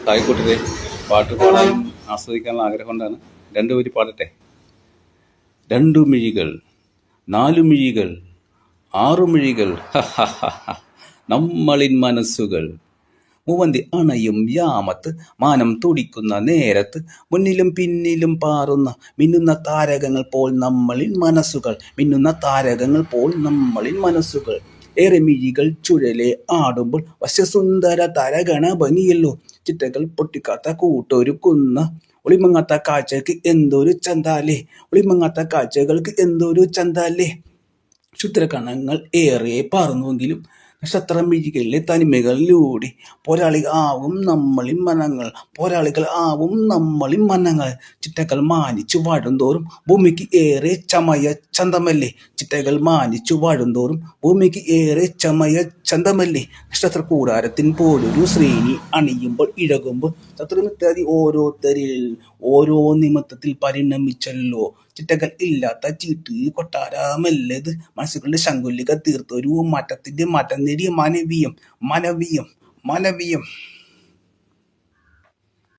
തായിക്കൂട്ടരെ പാട്ട് പാടാൻ ആസ്വദിക്കാനുള്ള ആഗ്രഹം കൊണ്ടാണ്. രണ്ടുപേര് പാടട്ടെ. രണ്ടു മിഴികൾ, നാലു മിഴികൾ, ആറു മിഴികൾ, നമ്മളിൻ മനസ്സുകൾ മൂവന്തി അണയും യാമത്ത്, മാനം തുടിക്കുന്ന നേരത്ത്, മുന്നിലും പിന്നിലും പാറുന്ന മിന്നുന്ന താരകങ്ങൾ പോൽ നമ്മളിൻ മനസ്സുകൾ, മിന്നുന്ന താരകങ്ങൾ പോൽ നമ്മളിൻ മനസ്സുകൾ. ഏറെ മിഴികൾ ചുഴലെ ആടുമ്പോൾ വശ്യസുന്ദര തരഗണ ഭംഗിയല്ലോ, ചിറ്റകൾ പൊട്ടിക്കാത്ത കൂട്ടൊരുക്കുന്ന ഒളിമങ്ങാത്ത കാഴ്ചക്ക് എന്തൊരു ചന്താലേ, ഒളിമങ്ങാത്ത കാഴ്ചകൾക്ക് എന്തൊരു ചന്താലേ. ക്ഷുദ്രകണങ്ങൾ ഏറെ പാർന്നുവെങ്കിലും നക്ഷത്രമിഴികളിലെ തനിമകളിലൂടെ പോരാളികൾ ആവും നമ്മളിൻ മനങ്ങൾ, പോരാളികൾ ആവും നമ്മളിൻ മനങ്ങൾ. ചിറ്റകൾ മാനിച്ചു വാഴുന്തോറും ഭൂമിക്ക് ഏറെ ചമയ ചന്തമല്ലേ, ചിറ്റകൾ മാനിച്ചു വാഴുന്തോറും ഭൂമിക്ക് ഏറെ ചമയ ചന്തമല്ലേ. നക്ഷത്ര കൂടാരത്തിൻ പോലൊരു ശ്രേണി അണിയുമ്പോൾ ഇഴകുമ്പോൾ ശത്രുമിത്യാദി ഓരോരുത്തരിൽ ഓരോ നിമിത്തത്തിൽ പരിണമിച്ചല്ലോ. ചിറ്റകൾ ഇല്ലാത്ത ചീട്ട് കൊട്ടാരമല്ലത്, മനസ്സുകളുടെ ശങ്കുലിക തീർത്തൊരു മാറ്റത്തിന്റെ മാറ്റം നേടിയ മാനവീയം, മാനവീയം, മാനവീയം.